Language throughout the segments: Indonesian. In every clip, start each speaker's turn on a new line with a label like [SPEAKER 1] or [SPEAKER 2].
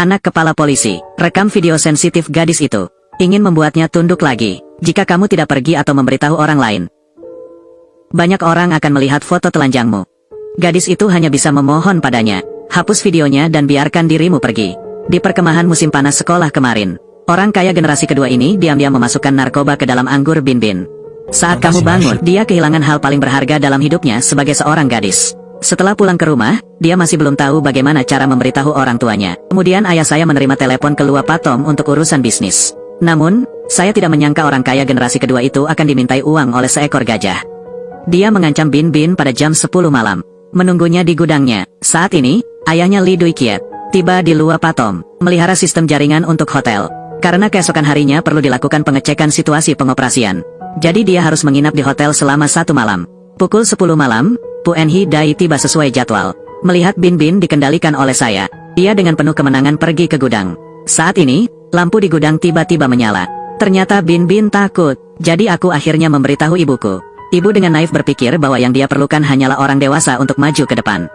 [SPEAKER 1] Anak kepala polisi, rekam video sensitif gadis itu. Ingin membuatnya tunduk lagi, jika kamu tidak pergi atau memberitahu orang lain. Banyak orang akan melihat foto telanjangmu. Gadis itu hanya bisa memohon padanya, hapus videonya dan biarkan dirimu pergi. Di perkemahan musim panas sekolah kemarin, orang kaya generasi kedua ini diam-diam memasukkan narkoba ke dalam anggur Bin Bin. Saat kamu bangun, dia kehilangan hal paling berharga dalam hidupnya sebagai seorang gadis. Setelah pulang ke rumah, dia masih belum tahu bagaimana cara memberitahu orang tuanya. Kemudian ayah saya menerima telepon ke Lua Patom untuk urusan bisnis. Namun, saya tidak menyangka orang kaya generasi kedua itu akan dimintai uang oleh seekor gajah. Dia mengancam Bin Bin pada jam 10 malam. Menunggunya di gudangnya. Saat ini, ayahnya Lee Dui Kiet tiba di Lua Patom, melihara sistem jaringan untuk hotel. Karena keesokan harinya perlu dilakukan pengecekan situasi pengoperasian. Jadi dia harus menginap di hotel selama 1 malam. Pukul 10 malam, Pu Enhi Dai tiba sesuai jadwal. Melihat Bin Bin dikendalikan oleh saya, dia dengan penuh kemenangan pergi ke gudang. Saat ini, lampu di gudang tiba-tiba menyala. Ternyata Bin Bin takut, jadi aku akhirnya memberitahu ibuku. Ibu dengan naif berpikir bahwa yang dia perlukan hanyalah orang dewasa untuk maju ke depan.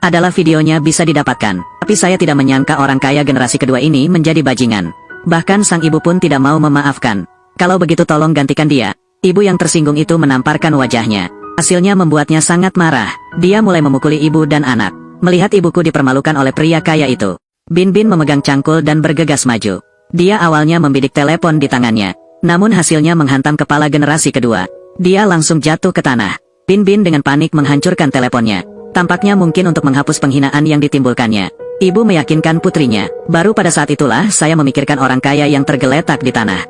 [SPEAKER 1] Adalah videonya bisa didapatkan, tapi saya tidak menyangka orang kaya generasi kedua ini menjadi bajingan. Bahkan sang ibu pun tidak mau memaafkan. Kalau begitu tolong gantikan dia. Ibu yang tersinggung itu menamparkan wajahnya. Hasilnya membuatnya sangat marah. Dia mulai memukuli ibu dan anak. Melihat ibuku dipermalukan oleh pria kaya itu, Bin Bin memegang cangkul dan bergegas maju. Dia awalnya membidik telepon di tangannya, namun hasilnya menghantam kepala generasi kedua. Dia langsung jatuh ke tanah. Bin Bin dengan panik menghancurkan teleponnya. Tampaknya mungkin untuk menghapus penghinaan yang ditimbulkannya. Ibu meyakinkan putrinya. Baru pada saat itulah saya memikirkan orang kaya yang tergeletak di tanah.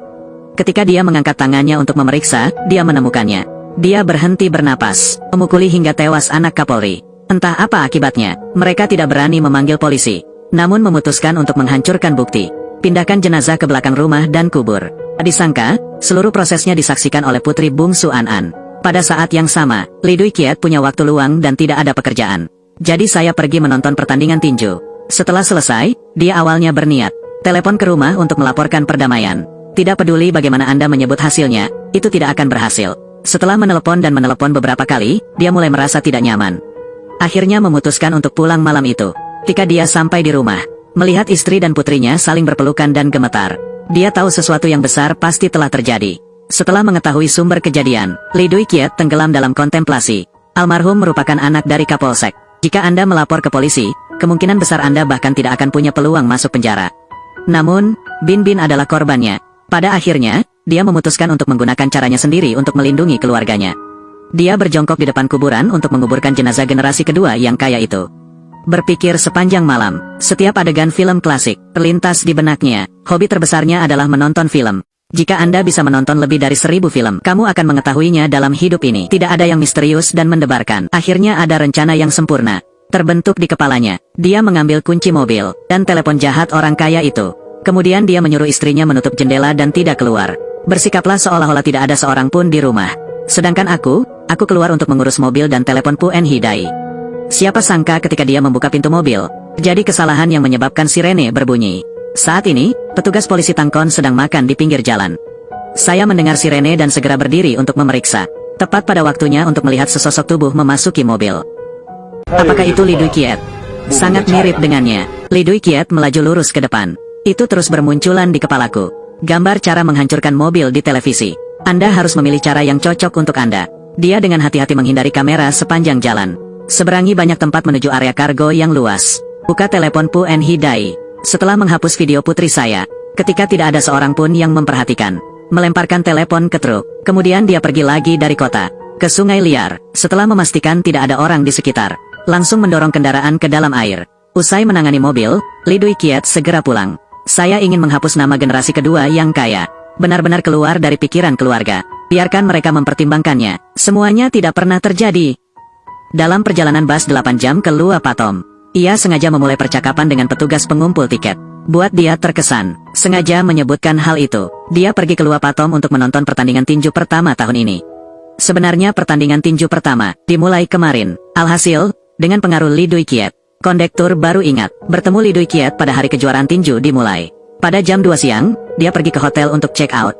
[SPEAKER 1] Ketika dia mengangkat tangannya untuk memeriksa, dia menemukannya. Dia berhenti bernapas, memukuli hingga tewas anak Kapolri. Entah apa akibatnya, mereka tidak berani memanggil polisi, namun memutuskan untuk menghancurkan bukti. Pindahkan jenazah ke belakang rumah dan kubur. Disangka, seluruh prosesnya disaksikan oleh putri bungsu An. Pada saat yang sama, Lee Dui Kiet punya waktu luang dan tidak ada pekerjaan. Jadi saya pergi menonton pertandingan tinju. Setelah selesai, dia awalnya berniat telepon ke rumah untuk melaporkan perdamaian. Tidak peduli bagaimana Anda menyebut hasilnya, itu tidak akan berhasil. Setelah menelepon dan menelepon beberapa kali, dia mulai merasa tidak nyaman. Akhirnya memutuskan untuk pulang malam itu. Ketika dia sampai di rumah, melihat istri dan putrinya saling berpelukan dan gemetar, dia tahu sesuatu yang besar pasti telah terjadi. Setelah mengetahui sumber kejadian, Lee Dui Kiet tenggelam dalam kontemplasi. Almarhum merupakan anak dari Kapolsek. Jika Anda melapor ke polisi, kemungkinan besar Anda bahkan tidak akan punya peluang masuk penjara. Namun, Bin Bin adalah korbannya. Pada akhirnya, dia memutuskan untuk menggunakan caranya sendiri untuk melindungi keluarganya. Dia berjongkok di depan kuburan untuk menguburkan jenazah generasi kedua yang kaya itu. Berpikir sepanjang malam, setiap adegan film klasik terlintas di benaknya. Hobi terbesarnya adalah menonton film. Jika Anda bisa menonton lebih dari 1000 film, kamu akan mengetahuinya dalam hidup ini. Tidak ada yang misterius dan mendebarkan. Akhirnya ada rencana yang sempurna terbentuk di kepalanya. Dia mengambil kunci mobil dan telepon jahat orang kaya itu. Kemudian dia menyuruh istrinya menutup jendela dan tidak keluar. Bersikaplah seolah-olah tidak ada seorang pun di rumah. Sedangkan aku keluar untuk mengurus mobil dan telepon Pu Enhi Dai. Siapa sangka ketika dia membuka pintu mobil, jadi kesalahan yang menyebabkan sirene berbunyi. Saat ini, petugas polisi Tangkon sedang makan di pinggir jalan. Saya mendengar sirene dan segera berdiri untuk memeriksa. Tepat pada waktunya untuk melihat sesosok tubuh memasuki mobil. Apakah itu Lee Dui Kiet? Sangat mirip dengannya. Lee Dui Kiet melaju lurus ke depan. Itu terus bermunculan di kepalaku. Gambar cara menghancurkan mobil di televisi. Anda harus memilih cara yang cocok untuk Anda. Dia dengan hati-hati menghindari kamera sepanjang jalan. Seberangi banyak tempat menuju area kargo yang luas. Buka telepon Pu Enhi Dai. Setelah menghapus video putri saya, ketika tidak ada seorang pun yang memperhatikan, melemparkan telepon ke truk. Kemudian dia pergi lagi dari kota ke sungai liar. Setelah memastikan tidak ada orang di sekitar, langsung mendorong kendaraan ke dalam air. Usai menangani mobil, Lee Dui Kiet segera pulang. Saya ingin menghapus nama generasi kedua yang kaya. Benar-benar keluar dari pikiran keluarga. Biarkan mereka mempertimbangkannya. Semuanya tidak pernah terjadi. Dalam perjalanan bus 8 jam ke Lua Patom, ia sengaja memulai percakapan dengan petugas pengumpul tiket. Buat dia terkesan, sengaja menyebutkan hal itu. Dia pergi ke Lua Patom untuk menonton pertandingan tinju pertama tahun ini. Sebenarnya pertandingan tinju pertama dimulai kemarin. Alhasil, dengan pengaruh Lee Dui Kiet, kondektur baru ingat, bertemu Lee Dui Kiet pada hari kejuaraan tinju dimulai. Pada jam 2 siang, dia pergi ke hotel untuk check out.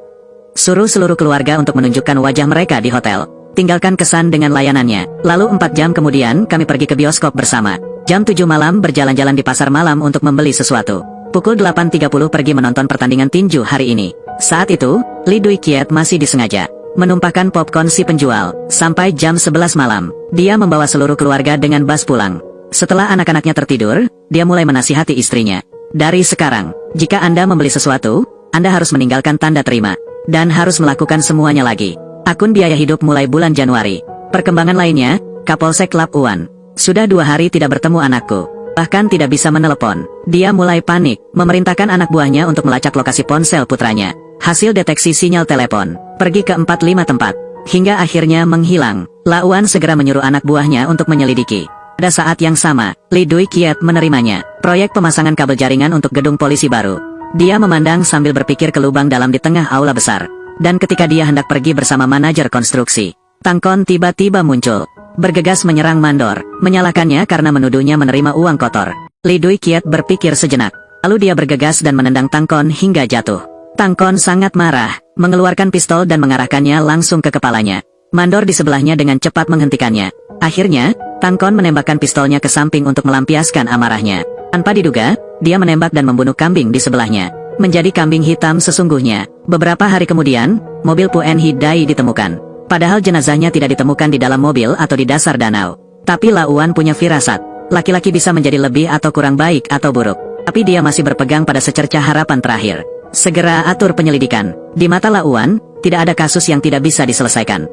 [SPEAKER 1] Suruh seluruh keluarga untuk menunjukkan wajah mereka di hotel. Tinggalkan kesan dengan layanannya. Lalu 4 jam kemudian kami pergi ke bioskop bersama. Jam 7 malam berjalan-jalan di pasar malam untuk membeli sesuatu. Pukul 8.30 pergi menonton pertandingan tinju hari ini. Saat itu, Lee Dui Kiat masih disengaja menumpahkan popcorn si penjual. Sampai jam 11 malam, dia membawa seluruh keluarga dengan bus pulang. Setelah anak-anaknya tertidur, dia mulai menasihati istrinya. Dari sekarang, jika Anda membeli sesuatu, Anda harus meninggalkan tanda terima. Dan harus melakukan semuanya lagi. Akun biaya hidup mulai bulan Januari. Perkembangan lainnya, Kapolsek Lapuan. Sudah 2 hari tidak bertemu anakku. Bahkan tidak bisa menelepon. Dia mulai panik, memerintahkan anak buahnya untuk melacak lokasi ponsel putranya. Hasil deteksi sinyal telepon, pergi ke 4-5 tempat, hingga akhirnya menghilang. Lauan segera menyuruh anak buahnya untuk menyelidiki. Pada saat yang sama, Lee Dui Kiat menerimanya, proyek pemasangan kabel jaringan untuk gedung polisi baru. Dia memandang sambil berpikir ke lubang dalam di tengah aula besar. Dan ketika dia hendak pergi bersama manajer konstruksi, Tang Kon tiba-tiba muncul. Bergegas menyerang Mandor, menyalahkannya karena menuduhnya menerima uang kotor. Lee Dui Kiat berpikir sejenak, lalu dia bergegas dan menendang Tang Kon hingga jatuh. Tang Kon sangat marah, mengeluarkan pistol dan mengarahkannya langsung ke kepalanya. Mandor di sebelahnya dengan cepat menghentikannya. Akhirnya, Tang Kon menembakkan pistolnya ke samping untuk melampiaskan amarahnya. Tanpa diduga, dia menembak dan membunuh kambing di sebelahnya. Menjadi kambing hitam sesungguhnya. Beberapa hari kemudian, mobil Puen Hidai ditemukan. Padahal jenazahnya tidak ditemukan di dalam mobil atau di dasar danau. Tapi Lauan punya firasat. Laki-laki bisa menjadi lebih atau kurang baik atau buruk. Tapi dia masih berpegang pada secercah harapan terakhir. Segera atur penyelidikan. Di mata Lauan, tidak ada kasus yang tidak bisa diselesaikan.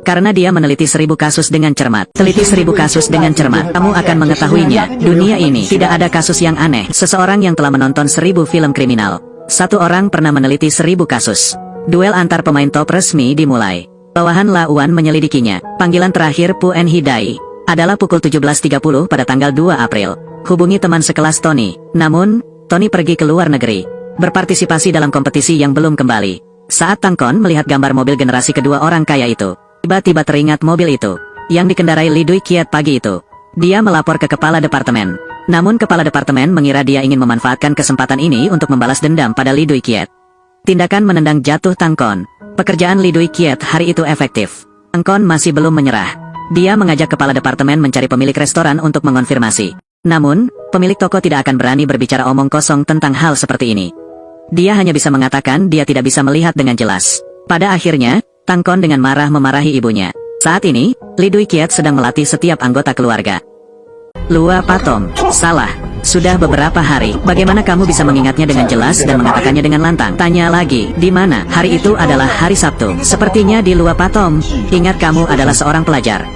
[SPEAKER 1] Karena dia meneliti 1000 kasus dengan cermat. Teliti 1000 kasus dengan cermat. Kamu akan mengetahuinya. Dunia ini tidak ada kasus yang aneh. Seseorang yang telah menonton 1000 film kriminal. Satu orang pernah meneliti 1000 kasus. Duel antar pemain top resmi dimulai. Bawahan Lauan menyelidikinya. Panggilan terakhir Puen Hidai adalah pukul 17.30 pada tanggal 2 April. Hubungi teman sekelas Tony. Namun, Tony pergi ke luar negeri, berpartisipasi dalam kompetisi yang belum kembali. Saat Tang Kon melihat gambar mobil generasi kedua orang kaya itu, tiba-tiba teringat mobil itu, yang dikendarai Lee Dui Kiat pagi itu. Dia melapor ke kepala departemen. Namun kepala departemen mengira dia ingin memanfaatkan kesempatan ini untuk membalas dendam pada Lee Dui Kiat. Tindakan menendang jatuh Tang Kon. Pekerjaan Lee Dui Kiat hari itu efektif. Tang Kon masih belum menyerah. Dia mengajak kepala departemen mencari pemilik restoran untuk mengonfirmasi. Namun, pemilik toko tidak akan berani berbicara omong kosong tentang hal seperti ini. Dia hanya bisa mengatakan dia tidak bisa melihat dengan jelas. Pada akhirnya, Tang Kon dengan marah memarahi ibunya. Saat ini, Lee Dui Kiat sedang melatih setiap anggota keluarga. Lua Patom, salah. Sudah beberapa hari, bagaimana kamu bisa mengingatnya dengan jelas dan mengatakannya dengan lantang? Tanya lagi, di mana? Hari itu adalah hari Sabtu. Sepertinya di Lua Patom. Ingat kamu adalah seorang pelajar.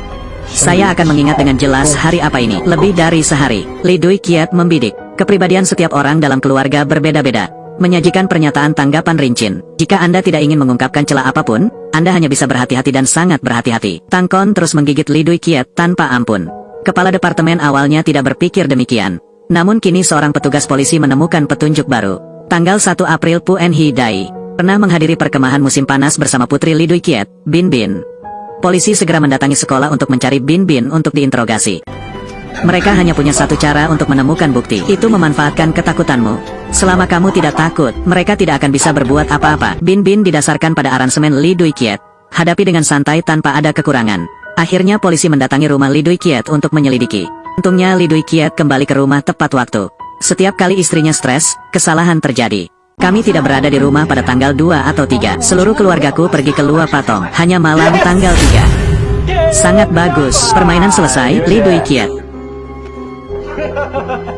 [SPEAKER 1] Saya akan mengingat dengan jelas hari apa ini. Lebih dari sehari. Lee Dui Kiat membidik. Kepribadian setiap orang dalam keluarga berbeda-beda. Menyajikan pernyataan tanggapan rincin. Jika Anda tidak ingin mengungkapkan celah apapun, Anda hanya bisa berhati-hati dan sangat berhati-hati. Tang Kon terus menggigit Lee Dui Kiat tanpa ampun. Kepala departemen awalnya tidak berpikir demikian. Namun kini seorang petugas polisi menemukan petunjuk baru. Tanggal 1 April Puen Hidai pernah menghadiri perkemahan musim panas bersama putri Lee Dui Kiat, Bin Bin. Polisi segera mendatangi sekolah untuk mencari Bin Bin untuk diinterogasi. Mereka hanya punya satu cara untuk menemukan bukti, itu memanfaatkan ketakutanmu. Selama kamu tidak takut, mereka tidak akan bisa berbuat apa-apa. Bin Bin didasarkan pada aransemen Lee Dui Kiat, hadapi dengan santai tanpa ada kekurangan. Akhirnya polisi mendatangi rumah Lee Dui Kiat untuk menyelidiki. Untungnya Lee Dui Kiat kembali ke rumah tepat waktu. Setiap kali istrinya stres, kesalahan terjadi. Kami tidak berada di rumah pada tanggal 2 atau 3. Seluruh keluargaku pergi ke Lua Patong. Hanya malam tanggal 3. Sangat bagus. Permainan selesai, Lee Dui Kiat.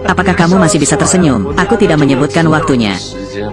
[SPEAKER 1] Apakah kamu masih bisa tersenyum? Aku tidak menyebutkan waktunya.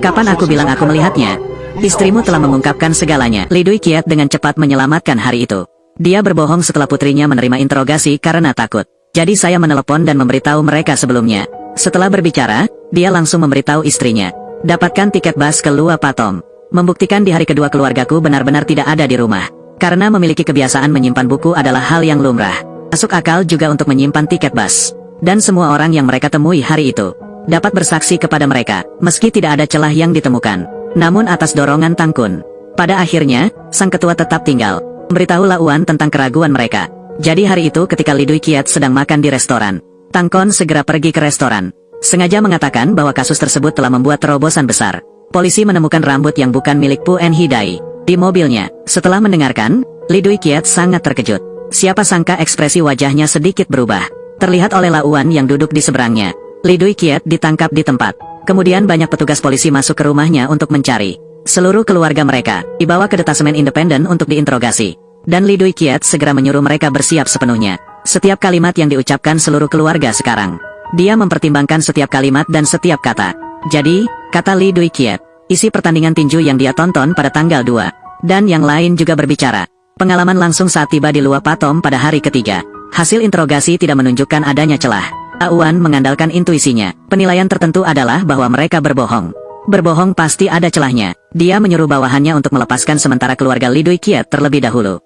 [SPEAKER 1] Kapan aku bilang aku melihatnya? Istrimu telah mengungkapkan segalanya. Lee Dui Kiat dengan cepat menyelamatkan hari itu. Dia berbohong setelah putrinya menerima interogasi karena takut. Jadi saya menelepon dan memberitahu mereka sebelumnya. Setelah berbicara, dia langsung memberitahu istrinya. Dapatkan tiket bus ke Lua Patom. Membuktikan di hari kedua keluargaku benar-benar tidak ada di rumah. Karena memiliki kebiasaan menyimpan buku adalah hal yang lumrah. Masuk akal juga untuk menyimpan tiket bus. Dan semua orang yang mereka temui hari itu dapat bersaksi kepada mereka, meski tidak ada celah yang ditemukan. Namun atas dorongan Tang Kun. Pada akhirnya, sang ketua tetap tinggal, memberitahu Lauan tentang keraguan mereka. Jadi hari itu ketika Lee Dui Kiat sedang makan di restoran, Tang Kon segera pergi ke restoran. Sengaja mengatakan bahwa kasus tersebut telah membuat terobosan besar. Polisi menemukan rambut yang bukan milik Puen Hidai di mobilnya. Setelah mendengarkan, Lee Dui Kiat sangat terkejut. Siapa sangka ekspresi wajahnya sedikit berubah. Terlihat oleh Lauan yang duduk di seberangnya. Lee Dui Kiat ditangkap di tempat. Kemudian banyak petugas polisi masuk ke rumahnya untuk mencari. Seluruh keluarga mereka dibawa ke detasemen independen untuk diinterogasi. Dan Lee Dui-kiat segera menyuruh mereka bersiap sepenuhnya. Setiap kalimat yang diucapkan seluruh keluarga sekarang. Dia mempertimbangkan setiap kalimat dan setiap kata. Jadi, kata Lee Dui-kiat, isi pertandingan tinju yang dia tonton pada tanggal 2. Dan yang lain juga berbicara. Pengalaman langsung saat tiba di Lua Patom pada hari ketiga. Hasil interogasi tidak menunjukkan adanya celah. Auan mengandalkan intuisinya. Penilaian tertentu adalah bahwa mereka berbohong. Berbohong pasti ada celahnya. Dia menyuruh bawahannya untuk melepaskan sementara keluarga Lee Dui-kiat terlebih dahulu.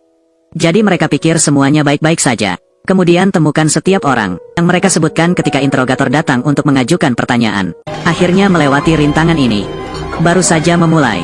[SPEAKER 1] Jadi mereka pikir semuanya baik-baik saja. Kemudian temukan setiap orang yang mereka sebutkan ketika interrogator datang untuk mengajukan pertanyaan. Akhirnya melewati rintangan ini. Baru saja memulai.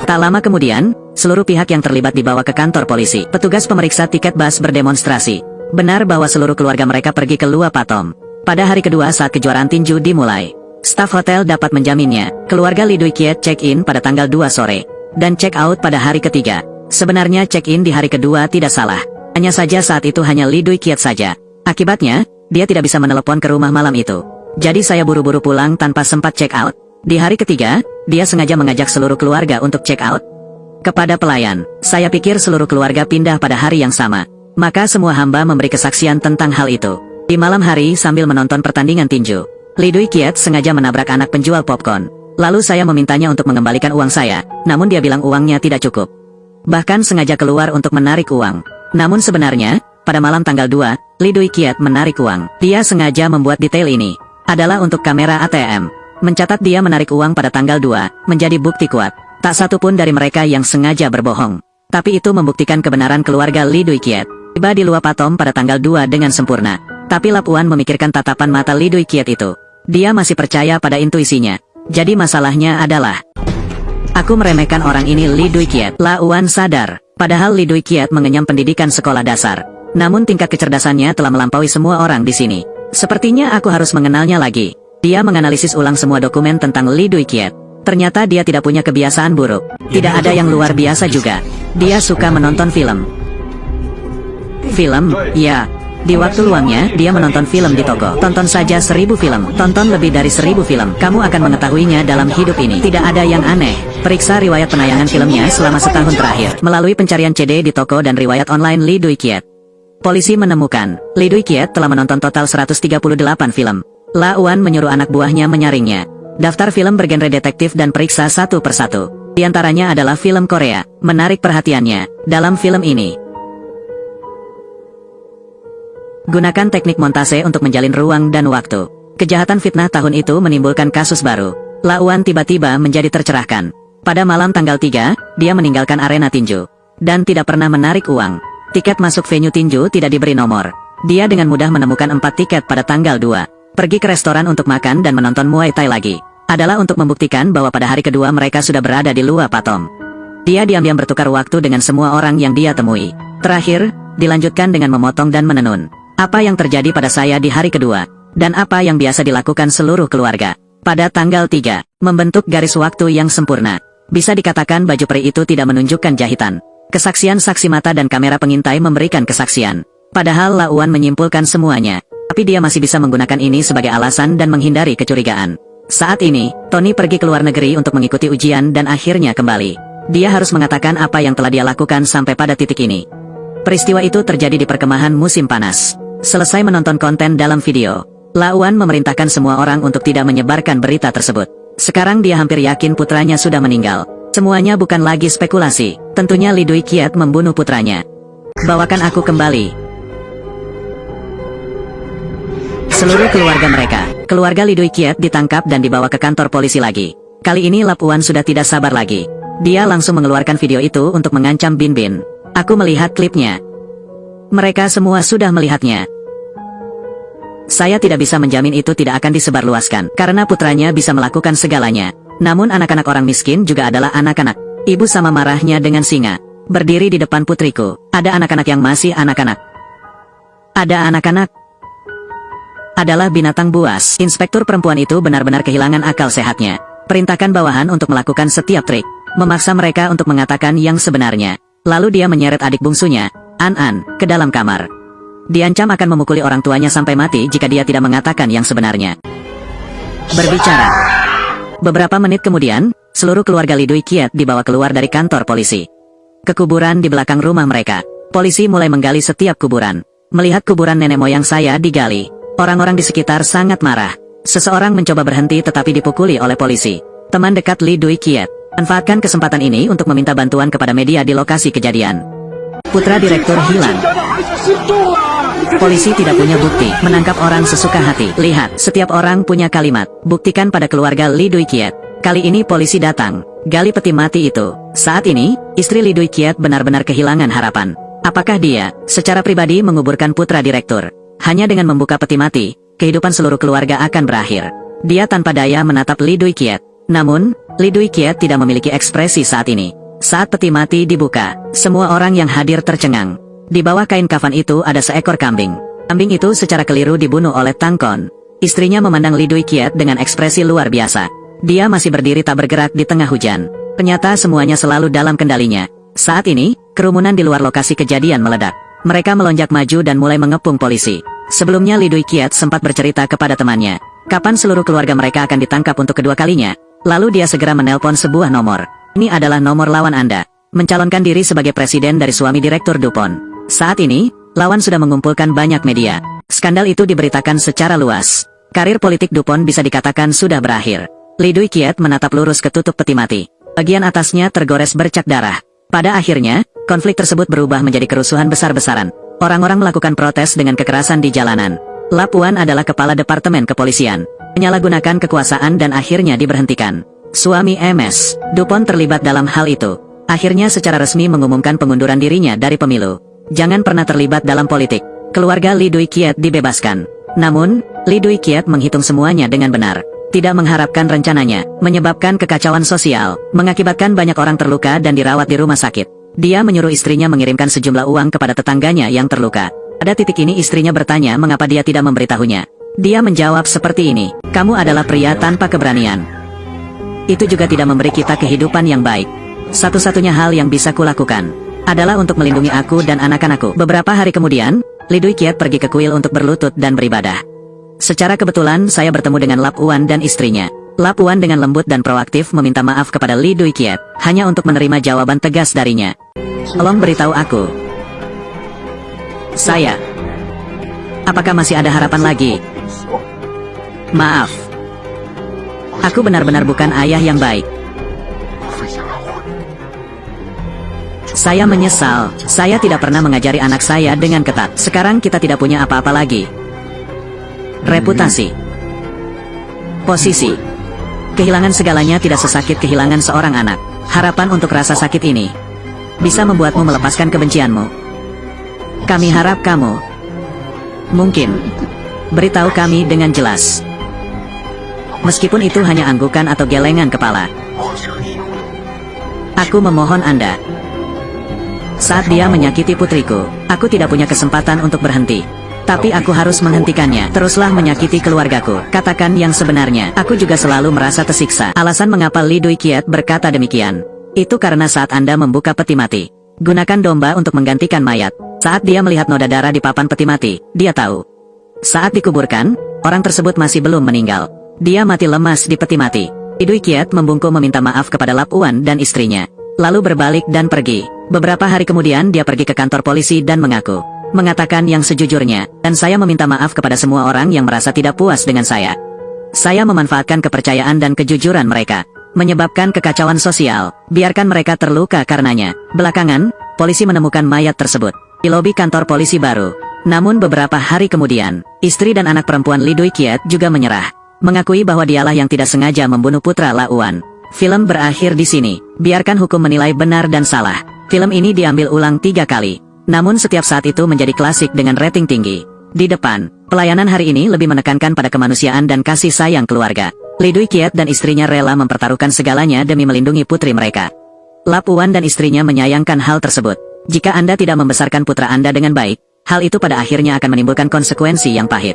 [SPEAKER 1] Tak lama kemudian, seluruh pihak yang terlibat dibawa ke kantor polisi. Petugas pemeriksa tiket bus berdemonstrasi. Benar bahwa seluruh keluarga mereka pergi ke Lua Patom. Pada hari kedua saat kejuaraan tinju dimulai. Staf hotel dapat menjaminnya, keluarga Lee Dui-kiat check-in pada tanggal 2 sore. Dan check-out pada hari ketiga. Sebenarnya check-in di hari kedua tidak salah. Hanya saja saat itu hanya Lee Dui-kiat saja. Akibatnya, dia tidak bisa menelepon ke rumah malam itu. Jadi saya buru-buru pulang tanpa sempat check-out. Di hari ketiga, dia sengaja mengajak seluruh keluarga untuk check-out. Kepada pelayan, saya pikir seluruh keluarga pindah pada hari yang sama. Maka semua hamba memberi kesaksian tentang hal itu. Di malam hari sambil menonton pertandingan tinju, Lee Dui-kiat sengaja menabrak anak penjual popcorn. Lalu saya memintanya untuk mengembalikan uang saya, namun dia bilang uangnya tidak cukup. Bahkan sengaja keluar untuk menarik uang. Namun sebenarnya, pada malam tanggal 2, Lee Dui-kiat menarik uang. Dia sengaja membuat detail ini. Adalah untuk kamera ATM. Mencatat dia menarik uang pada tanggal 2, menjadi bukti kuat. Tak satu pun dari mereka yang sengaja berbohong. Tapi itu membuktikan kebenaran keluarga Lee Dui-kiat. Tiba di Lua Patom pada tanggal 2 dengan sempurna. Tapi Lapuan memikirkan tatapan mata Lee Dui-kiat itu. Dia masih percaya pada intuisinya. Jadi masalahnya adalah, aku meremehkan orang ini Lee Dui-kiat. Lapuan sadar, padahal Lee Dui-kiat mengenyam pendidikan sekolah dasar. Namun tingkat kecerdasannya telah melampaui semua orang di sini. Sepertinya aku harus mengenalnya lagi. Dia menganalisis ulang semua dokumen tentang Lee Dui-kiat. Ternyata dia tidak punya kebiasaan buruk. Tidak ada yang luar biasa juga. Dia suka menonton film. Film, ya. Di waktu luangnya, dia menonton film di toko. Tonton saja 1000 film. Tonton lebih dari 1000 film. Kamu akan mengetahuinya dalam hidup ini. Tidak ada yang aneh. Periksa riwayat penayangan filmnya selama setahun terakhir. Melalui pencarian CD di toko dan riwayat online Lee Dui-kiat. Polisi menemukan, Lee Dui-kiat telah menonton total 138 film. Lapuan menyuruh anak buahnya menyaringnya. Daftar film bergenre detektif dan periksa satu persatu. Di antaranya adalah film Korea. Menarik perhatiannya, dalam film ini, gunakan teknik montase untuk menjalin ruang dan waktu. Kejahatan fitnah tahun itu menimbulkan kasus baru. Lapuan tiba-tiba menjadi tercerahkan. Pada malam tanggal 3, dia meninggalkan arena tinju. Dan tidak pernah menarik uang. Tiket masuk venue tinju tidak diberi nomor. Dia dengan mudah menemukan 4 tiket pada tanggal 2. Pergi ke restoran untuk makan dan menonton Muay Thai lagi. Adalah untuk membuktikan bahwa pada hari kedua mereka sudah berada di Lua Patom. Dia diam-diam bertukar waktu dengan semua orang yang dia temui. Terakhir, dilanjutkan dengan memotong dan menenun. Apa yang terjadi pada saya di hari kedua, dan apa yang biasa dilakukan seluruh keluarga. Pada tanggal 3, membentuk garis waktu yang sempurna. Bisa dikatakan baju peri itu tidak menunjukkan jahitan. Kesaksian saksi mata dan kamera pengintai memberikan kesaksian. Padahal Lapuan menyimpulkan semuanya. Tapi dia masih bisa menggunakan ini sebagai alasan dan menghindari kecurigaan. Saat ini, Tony pergi ke luar negeri untuk mengikuti ujian dan akhirnya kembali. Dia harus mengatakan apa yang telah dia lakukan sampai pada titik ini. Peristiwa itu terjadi di perkemahan musim panas. Selesai menonton konten dalam video, Lapuan memerintahkan semua orang untuk tidak menyebarkan berita tersebut. Sekarang dia hampir yakin putranya sudah meninggal. Semuanya bukan lagi spekulasi. Tentunya Lee Dui-kiat membunuh putranya. Bawakan aku kembali. Seluruh keluarga mereka, keluarga Lee Dui-kiat ditangkap dan dibawa ke kantor polisi lagi. Kali ini Lapuan sudah tidak sabar lagi. Dia langsung mengeluarkan video itu untuk mengancam Bin Bin. Aku melihat klipnya. Mereka semua sudah melihatnya. Saya tidak bisa menjamin itu tidak akan disebarluaskan, karena putranya bisa melakukan segalanya. Namun anak-anak orang miskin juga adalah anak-anak. Ibu sama marahnya dengan singa. Berdiri di depan putriku. Ada anak-anak yang masih anak-anak. Ada anak-anak. Adalah binatang buas. Inspektur perempuan itu benar-benar kehilangan akal sehatnya. Perintahkan bawahan untuk melakukan setiap trik. Memaksa mereka untuk mengatakan yang sebenarnya. Lalu dia menyeret adik bungsunya, An-an, ke dalam kamar. Diancam akan memukuli orang tuanya sampai mati jika dia tidak mengatakan yang sebenarnya. berbicara. Beberapa menit kemudian, seluruh keluarga Lee Dui Kiat dibawa keluar dari kantor polisi. Ke kuburan di belakang rumah mereka, polisi mulai menggali setiap kuburan. Melihat kuburan nenek moyang saya digali, orang-orang di sekitar sangat marah. Seseorang mencoba berhenti tetapi dipukuli oleh polisi. Teman dekat Lee Dui Kiat manfaatkan kesempatan ini untuk meminta bantuan kepada media di lokasi kejadian. Putra direktur hilang. Polisi tidak punya bukti menangkap orang sesuka hati. Lihat, setiap orang punya kalimat. Buktikan pada keluarga Lee Dui Kiat. Kali ini polisi datang, gali peti mati itu. Saat ini, istri Lee Dui Kiat benar-benar kehilangan harapan. Apakah dia, secara pribadi menguburkan putra direktur? Hanya dengan membuka peti mati, kehidupan seluruh keluarga akan berakhir. Dia tanpa daya menatap Lee Dui Kiat. Namun, Lee Dui Kiat tidak memiliki ekspresi saat ini. Saat peti mati dibuka, semua orang yang hadir tercengang. Di bawah kain kafan itu ada seekor kambing. Kambing itu secara keliru dibunuh oleh Tang Kon. Istrinya memandang Lee Dui Kiat dengan ekspresi luar biasa. Dia masih berdiri tak bergerak di tengah hujan. Ternyata semuanya selalu dalam kendalinya. Saat ini, kerumunan di luar lokasi kejadian meledak. Mereka melonjak maju dan mulai mengepung polisi. Sebelumnya Lee Dui Kiat sempat bercerita kepada temannya, kapan seluruh keluarga mereka akan ditangkap untuk kedua kalinya. Lalu dia segera menelpon sebuah nomor. Ini adalah nomor lawan Anda. Mencalonkan diri sebagai presiden dari suami direktur DuPont. Saat ini, lawan sudah mengumpulkan banyak media. Skandal itu diberitakan secara luas. Karir politik DuPont bisa dikatakan sudah berakhir. Lee Dui Kiat menatap lurus ke tutup peti mati. Bagian atasnya tergores bercak darah. Pada akhirnya, konflik tersebut berubah menjadi kerusuhan besar-besaran. Orang-orang melakukan protes dengan kekerasan di jalanan. Lapuan adalah kepala departemen kepolisian. Menyalahgunakan kekuasaan dan akhirnya diberhentikan. Suami MS DuPont terlibat dalam hal itu. Akhirnya secara resmi mengumumkan pengunduran dirinya dari pemilu. Jangan pernah terlibat dalam politik. Keluarga Lee Dui Kiat dibebaskan. Namun, Lee Dui Kiat menghitung semuanya dengan benar. Tidak mengharapkan rencananya, menyebabkan kekacauan sosial, mengakibatkan banyak orang terluka dan dirawat di rumah sakit. Dia menyuruh istrinya mengirimkan sejumlah uang kepada tetangganya yang terluka. Pada titik ini istrinya bertanya mengapa dia tidak memberitahunya. Dia menjawab seperti ini, kamu adalah pria tanpa keberanian. Itu juga tidak memberi kita kehidupan yang baik. Satu-satunya hal yang bisa kulakukan adalah untuk melindungi aku dan anak-anakku. Beberapa hari kemudian, Lee Dui Kiat pergi ke kuil untuk berlutut dan beribadah. Secara kebetulan saya bertemu dengan Lap Uan dan istrinya. Lap Uan dengan lembut dan proaktif meminta maaf kepada Lee Dui Kiat, hanya untuk menerima jawaban tegas darinya. Tolong beritahu aku. Saya. Apakah masih ada harapan lagi? Maaf. Aku benar-benar bukan ayah yang baik. Saya menyesal, saya tidak pernah mengajari anak saya dengan ketat. Sekarang kita tidak punya apa-apa lagi. Reputasi. Posisi. Kehilangan segalanya tidak sesakit kehilangan seorang anak. Harapan untuk rasa sakit ini bisa membuatmu melepaskan kebencianmu. Kami harap kamu mungkin beritahu kami dengan jelas. Meskipun itu hanya anggukan atau gelengan kepala. Aku memohon Anda. Saat dia menyakiti putriku, aku tidak punya kesempatan untuk berhenti. Tapi aku harus menghentikannya. Teruslah menyakiti keluargaku. Katakan yang sebenarnya. Aku juga selalu merasa tersiksa. Alasan mengapa Lee Dui Kiat berkata demikian, itu karena saat Anda membuka peti mati, gunakan domba untuk menggantikan mayat. Saat dia melihat noda darah di papan peti mati, dia tahu. Saat dikuburkan, orang tersebut masih belum meninggal. Dia mati lemas di peti mati. Lee Dui Kiat membungkuk meminta maaf kepada Lap Uan dan istrinya. Lalu berbalik dan pergi. Beberapa hari kemudian dia pergi ke kantor polisi dan mengatakan yang sejujurnya, dan saya meminta maaf kepada semua orang yang merasa tidak puas dengan saya. Saya memanfaatkan kepercayaan dan kejujuran mereka, menyebabkan kekacauan sosial, biarkan mereka terluka karenanya. Belakangan, polisi menemukan mayat tersebut di lobi kantor polisi baru. Namun beberapa hari kemudian, istri dan anak perempuan Lee Dui Kiat juga menyerah, mengakui bahwa dialah yang tidak sengaja membunuh putra La Uan. Film berakhir di sini, biarkan hukum menilai benar dan salah. Film ini diambil ulang 3 kali. Namun setiap saat itu menjadi klasik dengan rating tinggi. Di depan, pelayanan hari ini lebih menekankan pada kemanusiaan dan kasih sayang keluarga. Lee Dui Kiat dan istrinya rela mempertaruhkan segalanya demi melindungi putri mereka. Lap Uan dan istrinya menyayangkan hal tersebut. Jika Anda tidak membesarkan putra Anda dengan baik, hal itu pada akhirnya akan menimbulkan konsekuensi yang pahit.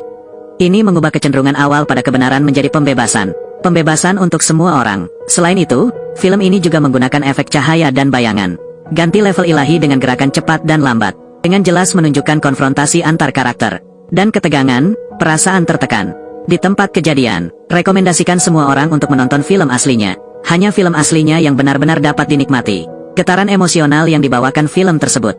[SPEAKER 1] Ini mengubah kecenderungan awal pada kebenaran menjadi pembebasan. Pembebasan untuk semua orang. Selain itu, film ini juga menggunakan efek cahaya dan bayangan. Ganti level ilahi dengan gerakan cepat dan lambat. Dengan jelas menunjukkan konfrontasi antar karakter. Dan ketegangan, perasaan tertekan. Di tempat kejadian, rekomendasikan semua orang untuk menonton film aslinya. Hanya film aslinya yang benar-benar dapat dinikmati. Getaran emosional yang dibawakan film tersebut